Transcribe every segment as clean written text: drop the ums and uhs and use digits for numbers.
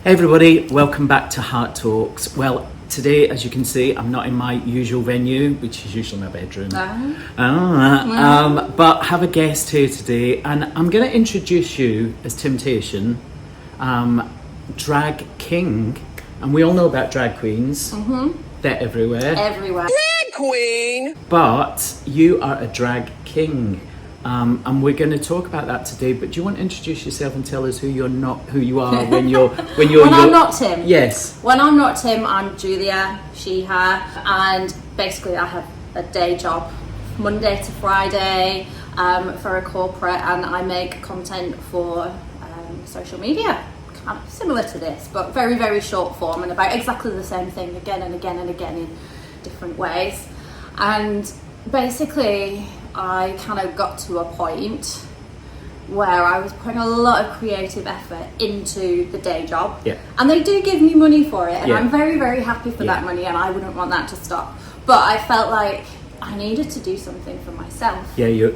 Hey everybody, welcome back to Hart Talks. Well, today, as you can see, I'm not in my usual venue, which is usually my bedroom. But have a guest here today, and I'm going to introduce you as Temptation, drag king. And we all know about drag queens. They're everywhere. Drag queen! But you are a drag king. And we're going to talk about that today. But do you want to introduce yourself and tell us who you are when you're I'm not Tim. Yes. When I'm not Tim, I'm Julia, she, her, and basically I have a day job, Monday to Friday, for a corporate, and I make content for social media, kind of similar to this, but very, very short form and about exactly the same thing again and again and again in different ways. And basically, I kind of got to a point where I was putting a lot of creative effort into the day job. Yeah. And they do give me money for it, and Yeah. I'm very, very happy for that money, and I wouldn't want that to stop. But I felt like I needed to do something for myself. Yeah,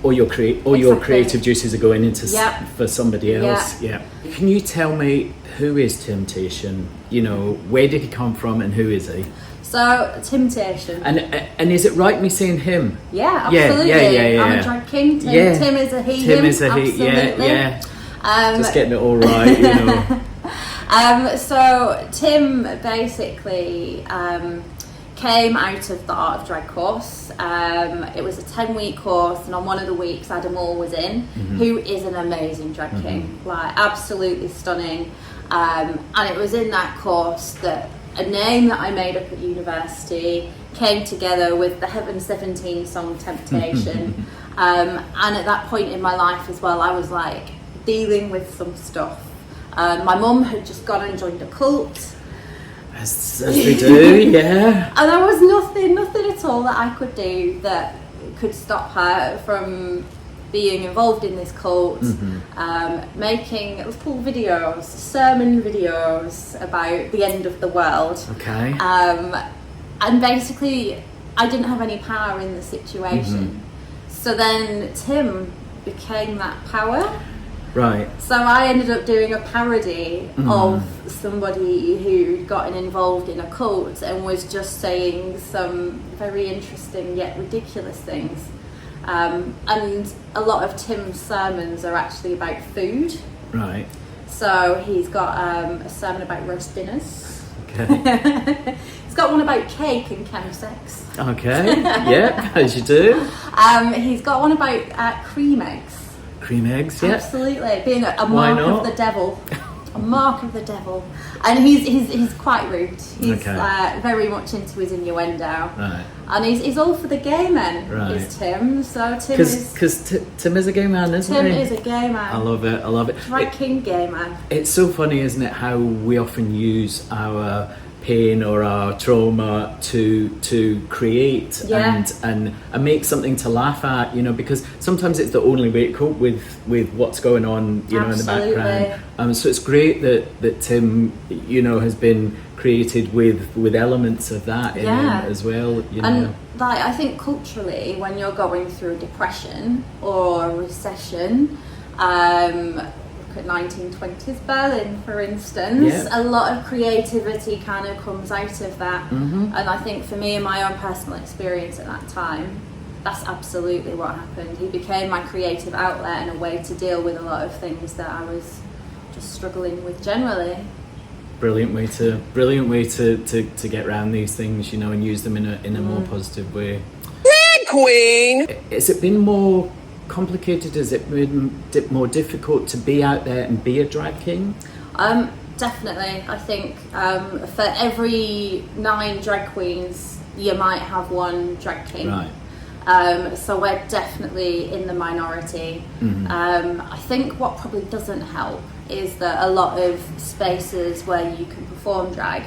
all your creative juices are going into for somebody else. Yeah. Can you tell me who is Temptation? You know, where did he come from and who is he? So, Temptation. And is it right me saying him? Yeah, absolutely. Yeah. I'm a drag king. Tim is a he. Tim him, is a he. absolutely. Yeah. Just getting it all right, you know. So Tim basically came out of the Art of Drag course. It was a 10-week course, and on one of the weeks Adam Moore was in, who is an amazing drag king, like absolutely stunning. And it was in that course that a name that I made up at university came together with the Heaven 17 song Temptation. And at that point in my life as well, I was like dealing with some stuff. My mum had just gone and joined a cult. As we do, yeah. And there was nothing at all that I could do that could stop her from being involved in this cult, making little videos, sermon videos about the end of the world. Okay. And basically, I didn't have any power in the situation. So then Tim became that power. Right. So I ended up doing a parody of somebody who'd gotten involved in a cult and was just saying some very interesting yet ridiculous things. And a lot of Tim's sermons are actually about food. Right. So he's got a sermon about roast dinners. Okay. He's got one about cake and chemsex. Okay. Yeah, as you do. He's got one about cream eggs. Cream eggs, yeah. Absolutely, being a mark of the devil. A mark of the devil. And he's quite rude. He's very much into his innuendo. Right. And he's all for the gay men, is Tim. So Tim is... Because Tim is a gay man, isn't he? Tim is a gay man. I love it. Drag king gay man. It's so funny, isn't it, how we often use our pain or our trauma to create and make something to laugh at, you know, because sometimes it's the only way to cope with what's going on, you know, in the background. So it's great that Tim, you know, has been created with elements of that in him as well, you know. And like, I think culturally, when you're going through a depression or a recession, at 1920s Berlin, for instance, a lot of creativity kind of comes out of that. And I think for me, in my own personal experience at that time, that's absolutely what happened. He became my creative outlet and a way to deal with a lot of things that I was just struggling with generally. Brilliant way to get around these things, you know, and use them in a more positive way. Drag queen! Has it been more complicated? Has it been more difficult to be out there and be a drag king? Definitely. I think for every 9 drag queens, you might have one drag king. Right. So we're definitely in the minority. I think what probably doesn't help is that a lot of spaces where you can perform drag,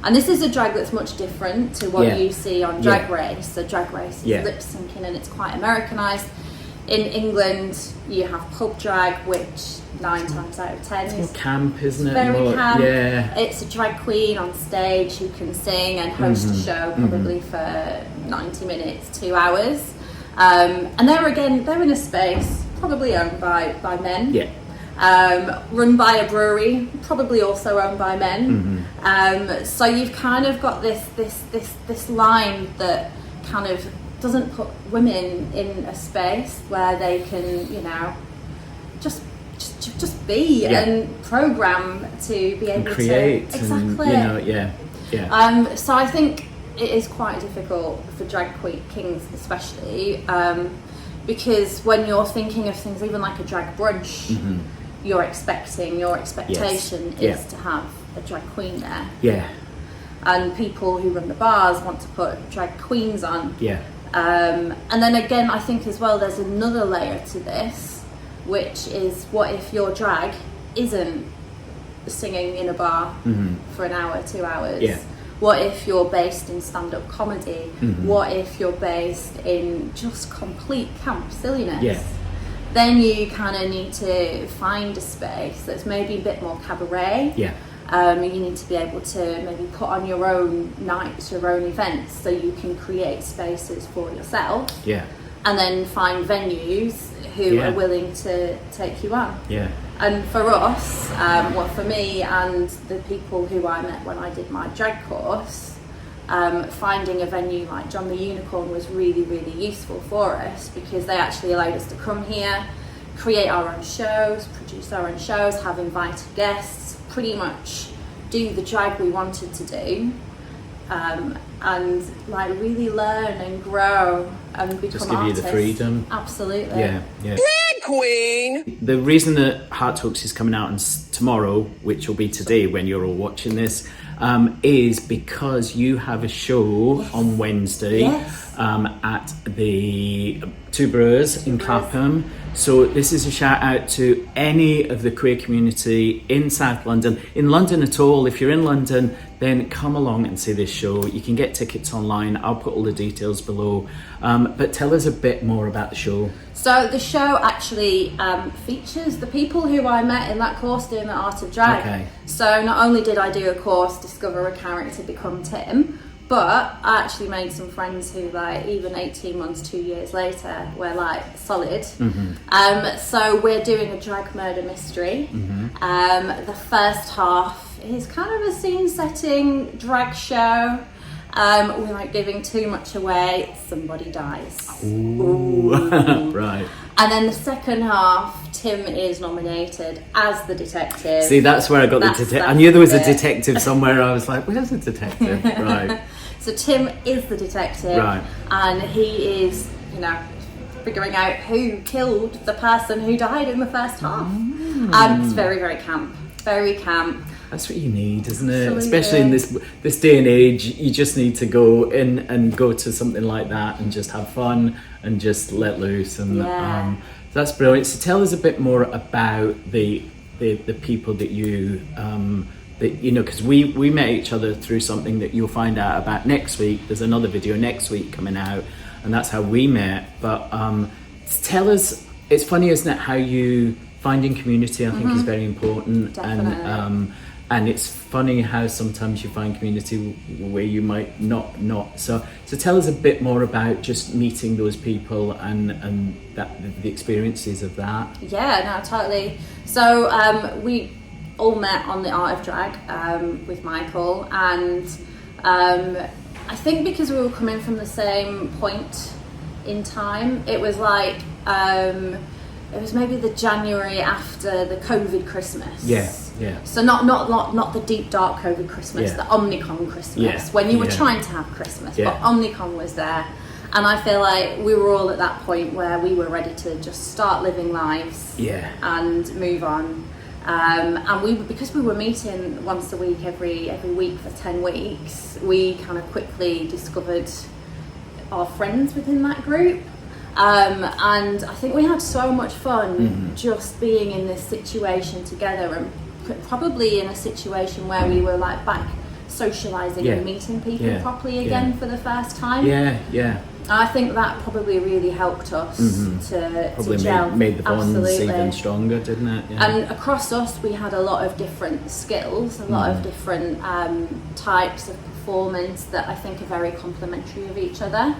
and this is a drag that's much different to what you see on Drag Race. So Drag Race is lip syncing and it's quite Americanized. In England, you have pub drag, which 9 times out of 10 is camp, isn't it? Very camp. Yeah. It's a drag queen on stage who can sing and host a show probably for 90 minutes, 2 hours. And they're in a space probably owned by men. Yeah. run by a brewery, probably also owned by men. So you've kind of got this line that kind of doesn't put women in a space where they can, you know, just be and program to be able create to exactly. And, you know, So I think it is quite difficult for drag kings, especially because when you're thinking of things, even like a drag brunch, your expectation is to have a drag queen there. Yeah. And people who run the bars want to put drag queens on. Yeah. And then again, I think as well, there's another layer to this, which is what if your drag isn't singing in a bar for an hour, 2 hours? Yeah. What if you're based in stand-up comedy? What if you're based in just complete camp silliness? Yeah. Then you kind of need to find a space that's maybe a bit more cabaret. Yeah. You need to be able to maybe put on your own nights, your own events, so you can create spaces for yourself. Yeah. And then find venues who are willing to take you on. Yeah. And for us, well, for me and the people who I met when I did my drag course, finding a venue like John the Unicorn was really, really useful for us, because they actually allowed us to come here, create our own shows, produce our own shows, have invited guests, pretty much do the drag we wanted to do, and like really learn and grow and become Just give artists. you the freedom. Absolutely. Yeah. Yeah. Drag queen. The reason that Hart Talks is coming out on tomorrow, which will be today when you're all watching this, is because you have a show on Wednesday at the Two Brewers in Clapham. So this is a shout out to any of the queer community in South London, in London at all. If you're in London, then come along and see this show. You can get tickets online. I'll put all the details below. But tell us a bit more about the show. So the show actually features the people who I met in that course doing the Art of Drag. Okay. So not only did I do a course, discover a character, become Tim, but I actually made some friends who, like, even 18 months, 2 years later, were like solid. So we're doing a drag murder mystery. The first half is kind of a scene setting drag show. Without giving too much away, somebody dies. Ooh. Right. And then the second half, Tim is nominated as the detective. See, that's where I got the detective. I knew there was a detective somewhere. I was like, where's the detective? Right. So Tim is the detective. Right. And he is, you know, figuring out who killed the person who died in the first half. It's very, very camp. Very camp. That's what you need, isn't it? Absolutely. Especially in this day and age, you just need to go in and go to something like that and just have fun and just let loose. And that's brilliant. So tell us a bit more about the people that you because we met each other through something that you'll find out about next week. There's another video next week coming out, and that's how we met. But tell us, it's funny, isn't it, how you finding community, I think, is very important. Definitely. And it's funny how sometimes you find community where you might not. So tell us a bit more about just meeting those people and the experiences of that. Yeah, no, totally. So we all met on the Art of Drag with Michael, and I think because we were coming from the same point in time, it was like it was maybe the January after the COVID Christmas. Yeah. So not the deep dark COVID Christmas, the Omnicom Christmas, when you were trying to have Christmas, but Omnicom was there. And I feel like we were all at that point where we were ready to just start living lives and move on. And because we were meeting once a week, every week for 10 weeks, we kind of quickly discovered our friends within that group. And I think we had so much fun just being in this situation together, and probably in a situation where we were like back socialising and meeting people properly again for the first time. I think that probably really helped us to gel. Made the bonds Absolutely. even stronger, didn't it? And across us, we had a lot of different skills, a lot of different types of performance that I think are very complementary of each other.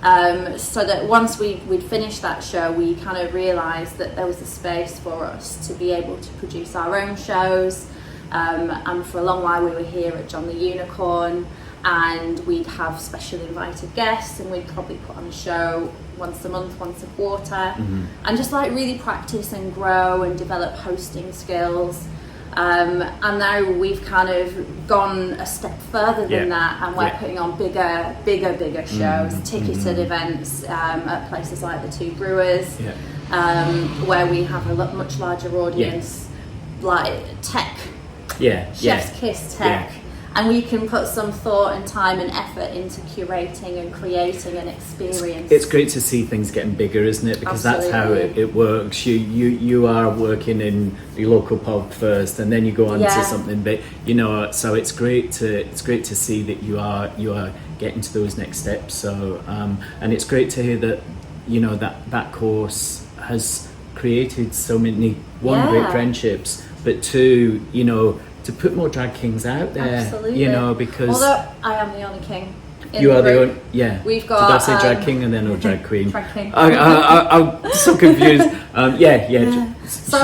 So that once we'd finished that show, we kind of realised that there was a space for us to be able to produce our own shows. And for a long while we were here at John the Unicorn, and we'd have specially invited guests, and we'd probably put on a show once a month, once a quarter, and just like really practice and grow and develop hosting skills. And now we've kind of gone a step further than that, and we're putting on bigger shows, ticketed events at places like the Two Brewers, where we have a much larger audience, like tech, chef's kiss tech. And we can put some thought and time and effort into curating and creating an experience. It's great to see things getting bigger, isn't it? Because that's how it works. You are working in your local pub first, and then you go on to something big. You know, so it's great to see that you are getting to those next steps. So and it's great to hear that, you know, that course has created so many great friendships, but two, you know, to put more drag kings out there, you know, because although I am the only king in you the are group, the only, we've got did I say drag king and then or drag queen? Drag king. I'm so confused. So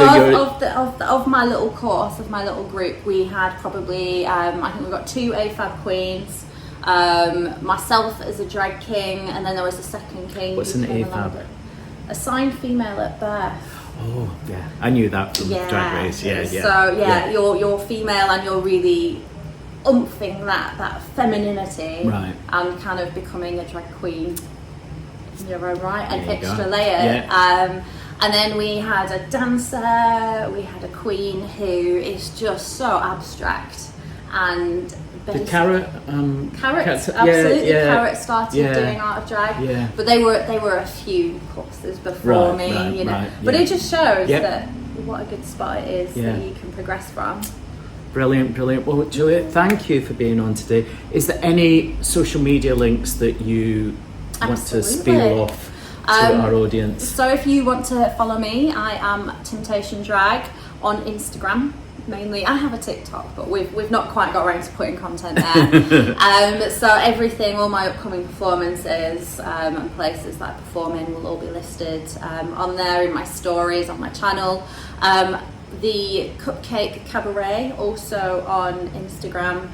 of my little course, of my little group, we had probably I think we got 2 AFAB queens, myself as a drag king, and then there was a second king. What's an AFAB? Assigned female at birth. Oh yeah, I knew that from Drag Race. So you're female and you're really umphing that femininity, right, and kind of becoming a drag queen in your own right, an extra layer. And then we had a dancer, we had a queen who is just so abstract and the Carrot, absolutely. Carrot started doing Art of Drag, but they were a few courses before me, you know. But it just shows that what a good spot it is that you can progress from. Brilliant. Well, Julia, thank you for being on today. Is there any social media links that you want to spiel off to our audience? So if you want to follow me, I am Temptation Drag on Instagram. Mainly, I have a TikTok, but we've not quite got around to putting content there. So everything, all my upcoming performances and places that I perform in will all be listed on there in my stories on my channel. The Cupcake Cabaret, also on Instagram,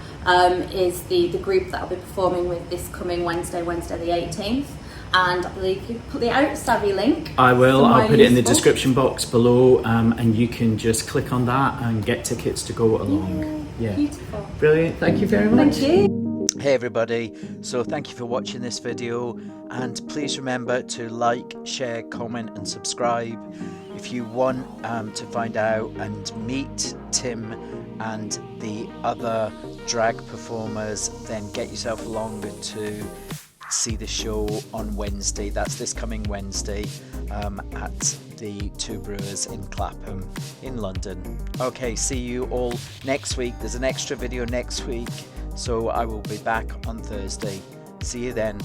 is the group that I'll be performing with this coming Wednesday the 18th. And I believe you put the Out Savvy link. I will. I'll put it in the description box below, and you can just click on that and get tickets to go along. Yeah. Beautiful. Brilliant. Thank you very much. Thank you. Hey everybody, so thank you for watching this video, and please remember to like, share, comment and subscribe. If you want to find out and meet Tim and the other drag performers, then get yourself along to see the show on Wednesday. That's this coming Wednesday at the Two Brewers in Clapham in London. Okay, see you all next week. There's an extra video next week, so I will be back on Thursday. See you then.